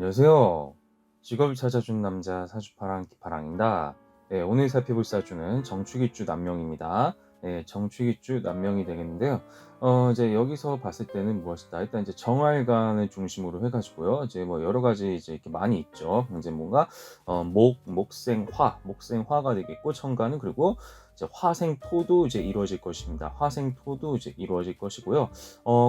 안녕하세요. 직업을 찾아준 남자 사주파랑 기파랑입니다. 네, 오늘 살펴볼 사주는 정축일주 남명입니다. 네, 정축일주 남명이 되겠는데요. 이제 여기서 봤을 때는 무엇이다? 일단 이제 정활관을 중심으로 해가지고요. 이제 뭐 여러 가지 이제 이렇게 많이 있죠. 이제 뭔가 목생화가 되겠고, 천간은 그리고 이제 화생토도 이제 이루어질 것입니다. 화생토도 이제 이루어질 것이고요.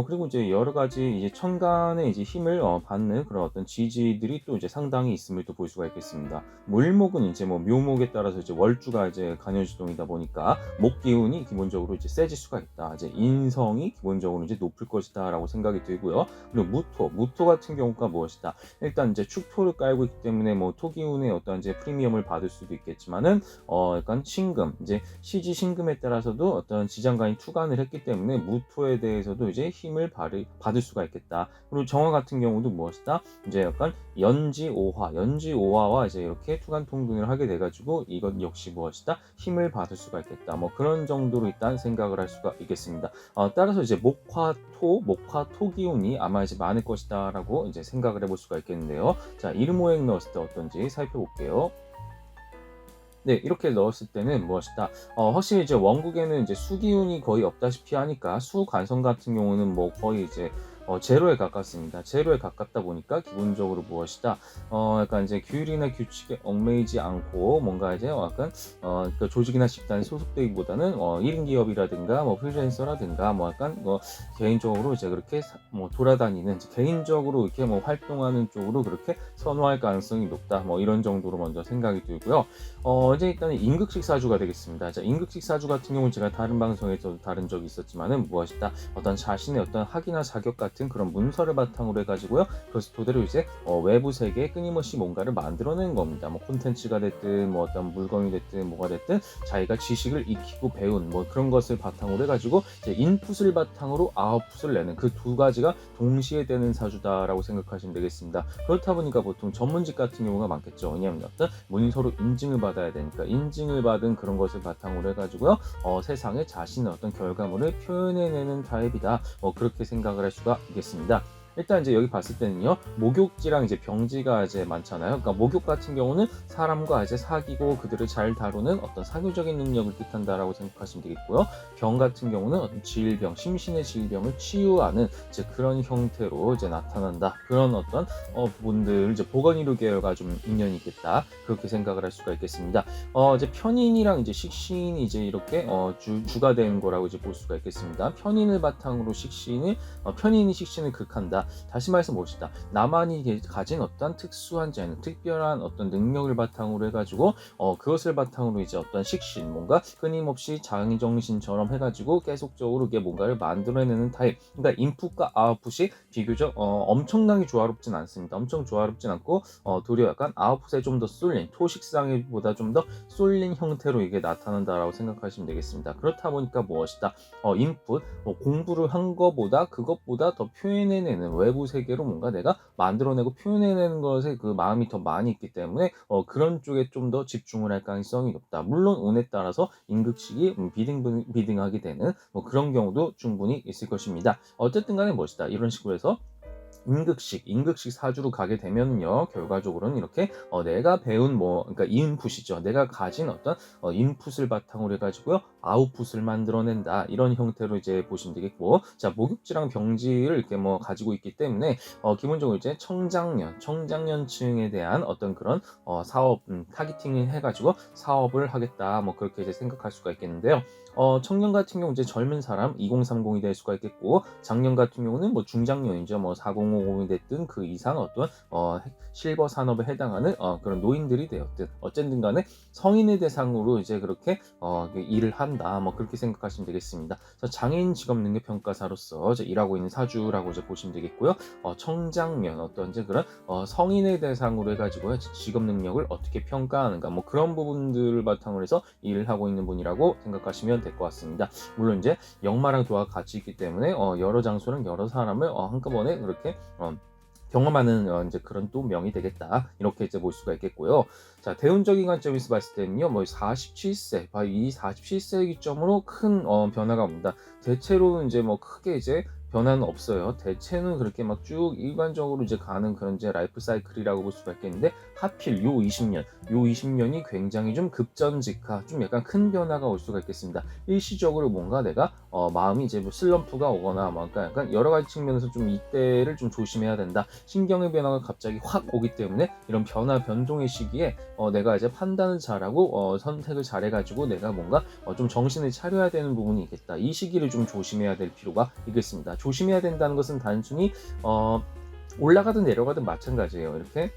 그리고 이제 여러 가지 이제 천간의 이제 힘을 받는 그런 어떤 지지들이 또 이제 상당히 있음을 또 볼 수가 있겠습니다. 물목은 이제 뭐 묘목에 따라서 이제 월주가 이제 간여지동이다 보니까 목 기운이 기본적으로 이제 세질 수가 있다. 이제 인성이 기본적으로 이제 높을 것이다라고 생각이 들고요. 그리고 무토 같은 경우가 무엇이다? 일단 이제 축토를 깔고 있기 때문에 뭐 토 기운의 어떤 이제 프리미엄을 받을 수도 있겠지만은 약간 신금 이제 시지 신금에 따라서도 어떤 지장간이 투간을 했기 때문에 무토에 대해서도 이제 힘을 받을 수가 있겠다. 그리고 정화 같은 경우도 무엇이다? 이제 약간 연지오화와 이제 이렇게 투간 통근을 하게 돼가지고 이것 역시 무엇이다? 힘을 받을 수가 있겠다. 뭐 그런 정도로 일단 생각을 할 수가 있겠습니다. 따라서 이제 목화토 기운이 아마 이제 많을 것이다라고 이제 생각을 해볼 수가 있겠는데요. 자, 이름오행 넣었을 때 어떤지 살펴볼게요. 네, 이렇게 넣었을 때는 무엇이다? 확실히 이제 원국에는 이제 수기운이 거의 없다시피 하니까 수관성 같은 경우는 뭐 거의 이제 제로에 가깝습니다. 제로에 가깝다 보니까 기본적으로 무엇이다? 약간 이제 규율이나 규칙에 얽매이지 않고 뭔가 이제 약간 그러니까 조직이나 집단에 소속되기보다는 1인 기업이라든가 뭐 프리랜서라든가 뭐 약간 뭐 개인적으로 이제 그렇게 뭐 돌아다니는 개인적으로 이렇게 뭐 활동하는 쪽으로 그렇게 선호할 가능성이 높다. 뭐 이런 정도로 먼저 생각이 들고요. 이제 일단 임극식 사주가 되겠습니다. 자, 임극식 사주 같은 경우는 제가 다른 방송에서도 다룬 적이 있었지만은 무엇이다? 어떤 자신의 어떤 학위나 자격 같은 그런 문서를 바탕으로 해가지고요. 그것을 토대로 이제 외부 세계에 끊임없이 뭔가를 만들어내는 겁니다. 뭐 콘텐츠가 됐든 뭐 어떤 물건이 됐든 뭐가 됐든 자기가 지식을 익히고 배운 뭐 그런 것을 바탕으로 해가지고 이제 인풋을 바탕으로 아웃풋을 내는 그 두 가지가 동시에 되는 사주다라고 생각하시면 되겠습니다. 그렇다 보니까 보통 전문직 같은 경우가 많겠죠. 왜냐하면 어떤 문서로 인증을 받아야 되니까 인증을 받은 그런 것을 바탕으로 해가지고요. 세상에 자신의 어떤 결과물을 표현해내는 타입이다. 그렇게 생각을 할 수가 있겠습니다. 일단 이제 여기 봤을 때는요, 목욕지랑 이제 병지가 이제 많잖아요. 그러니까 목욕 같은 경우는 사람과 이제 사귀고 그들을 잘 다루는 어떤 사교적인 능력을 뜻한다라고 생각하시면 되겠고요. 병 같은 경우는 어떤 질병, 심신의 질병을 치유하는 이제 그런 형태로 이제 나타난다. 그런 어떤 부분들 이제 보건의료 계열과 좀 인연이 있겠다. 그렇게 생각을 할 수가 있겠습니다. 이제 편인이랑 이제 식신이 이제 이렇게 주가 되는 거라고 이제 볼 수가 있겠습니다. 편인을 바탕으로 편인이 식신을 극한다. 다시 말해서 무엇이다? 나만이 가진 어떤 특수한 재능, 특별한 어떤 능력을 바탕으로 해가지고 그것을 바탕으로 이제 어떤 식신, 뭔가 끊임없이 장정신처럼 해가지고 계속적으로 이게 뭔가를 만들어내는 타입. 그러니까 인풋과 아웃풋이 비교적 엄청나게 조화롭진 않습니다. 엄청 조화롭진 않고 도리어 약간 아웃풋에 좀 더 쏠린 토식상보다 좀 더 쏠린 형태로 이게 나타난다라고 생각하시면 되겠습니다. 그렇다 보니까 무엇이다? 인풋, 공부를 한 거보다 그것보다 더 표현해내는 외부 세계로 뭔가 내가 만들어내고 표현해내는 것에 그 마음이 더 많이 있기 때문에 그런 쪽에 좀 더 집중을 할 가능성이 높다. 물론 운에 따라서 임극식이 비등하게 되는 뭐 그런 경우도 충분히 있을 것입니다. 어쨌든 간에 무엇이다? 이런 식으로 해서 임극식 사주로 가게 되면요, 결과적으로는 이렇게 내가 배운 그러니까 인풋이죠. 내가 가진 어떤 인풋을 바탕으로 해가지고요, 아웃풋을 만들어낸다. 이런 형태로 이제 보시면 되겠고, 자, 목욕지랑 병지를 이렇게 뭐 가지고 있기 때문에 기본적으로 이제 청장년층에 대한 어떤 그런 사업 타깃팅을 해가지고 사업을 하겠다. 뭐 그렇게 이제 생각할 수가 있겠는데요. 청년 같은 경우 이제 젊은 사람 2030이 될 수가 있겠고, 장년 같은 경우는 뭐 중장년이죠. 뭐 4050이 됐든 그 이상 어떤 실버 산업에 해당하는 그런 노인들이 되었든 어쨌든 간에 성인의 대상으로 이제 그렇게 일을 한다. 뭐 그렇게 생각하시면 되겠습니다. 그래서 장애인 직업 능력 평가사로서 이제 일하고 있는 사주라고 이제 보시면 되겠고요. 청장년 어떤 이제 그런 성인의 대상으로 해가지고 직업 능력을 어떻게 평가하는가 뭐 그런 부분들을 바탕으로 해서 일을 하고 있는 분이라고 생각하시면 될 것 같습니다. 물론 이제 역마랑 도화가 같이 있기 때문에 여러 장소랑 여러 사람을 한꺼번에 그렇게 경험하는 이제 그런 또 명이 되겠다. 이렇게 이제 볼 수가 있겠고요. 자, 대운적인 관점에서 봤을 때는요, 뭐 47세, 이 47세 기점으로 큰 변화가 옵니다. 대체로는 이제 뭐 크게 이제 변화는 없어요. 대체는 그렇게 막 쭉 일관적으로 이제 가는 그런 이제 라이프 사이클이라고 볼 수가 있겠는데, 하필 요 20년이 굉장히 좀 급전직하, 좀 약간 큰 변화가 올 수가 있겠습니다. 일시적으로 뭔가 내가 마음이 이제 뭐 슬럼프가 오거나 뭐 약간 여러 가지 측면에서 좀 이때를 좀 조심해야 된다. 신경의 변화가 갑자기 확 오기 때문에 이런 변화 변동의 시기에 내가 이제 판단을 잘하고 선택을 잘해가지고 내가 뭔가 좀 정신을 차려야 되는 부분이 있겠다. 이 시기를 좀 조심해야 될 필요가 있겠습니다. 조심해야 된다는 것은 단순히 올라가든 내려가든 마찬가지예요. 이렇게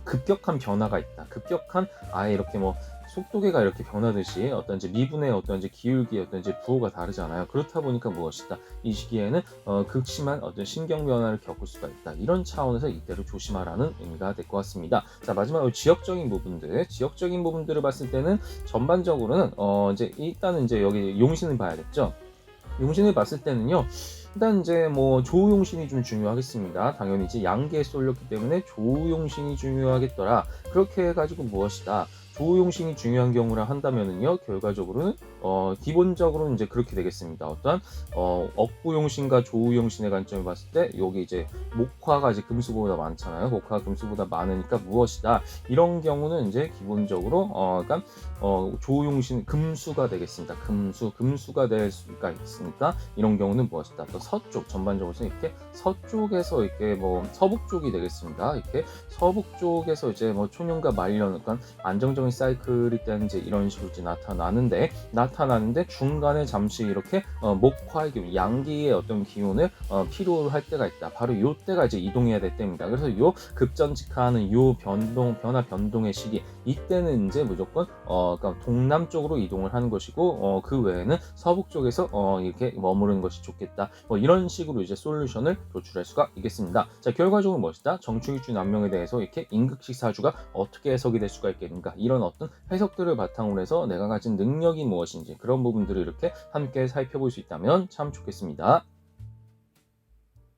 급격한 변화가 있다. 급격한 아예 이렇게 뭐 속도계가 이렇게 변하듯이 어떤 이제 미분의 어떤 이제 기울기, 어떤 이제 부호가 다르잖아요. 그렇다 보니까 무엇이다. 이 시기에는 극심한 어떤 신경 변화를 겪을 수가 있다. 이런 차원에서 이때를 조심하라는 의미가 될 것 같습니다. 자, 마지막으로 지역적인 부분들을 봤을 때는 전반적으로는 이제 일단은 이제 여기 용신을 봐야겠죠. 용신을 봤을 때는요, 일단 이제 뭐 조우용신이 좀 중요하겠습니다. 당연히 이제 양계에 쏠렸기 때문에 조우용신이 중요하겠더라. 그렇게 해가지고 무엇이다. 조우용신이 중요한 경우라 한다면은요, 결과적으로는 기본적으로는 이제 그렇게 되겠습니다. 어떠한 억부용신과 조우용신의 관점을 봤을 때 여기 이제 목화가 이제 금수보다 많잖아요. 목화가 금수보다 많으니까 무엇이다. 이런 경우는 이제 기본적으로 그러니까 조우용신 금수가 되겠습니다. 금수가 될 수가 있으니까 이런 경우는 무엇이다. 또 서쪽 전반적으로 이렇게 서쪽에서 이렇게 뭐 서북 쪽이 되겠습니다. 이렇게 서북 쪽에서 이제 뭐 촌용과 말년, 그러니까 안정적인 사이클이 때는 이제 이런 식으로 이제 나타나는데 중간에 잠시 이렇게 목화의 기운, 양기의 어떤 기운을 필요로 할 때가 있다. 바로 요 때가 이제 이동해야 될 때입니다. 그래서 요 급전직하는 요 변화 변동의 시기, 이때는 이제 무조건 그러니까 동남쪽으로 이동을 하는 것이고 그 외에는 서북 쪽에서 이렇게 머무르는 것이 좋겠다. 뭐 이런 식으로 이제 솔루션을 도출할 수가 있겠습니다. 자, 결과적으로 무엇이다? 정축일주 남명에 대해서 이렇게 임극식 사주가 어떻게 해석이 될 수가 있겠는가? 이런 어떤 해석들을 바탕으로 해서 내가 가진 능력이 무엇인지 그런 부분들을 이렇게 함께 살펴볼 수 있다면 참 좋겠습니다.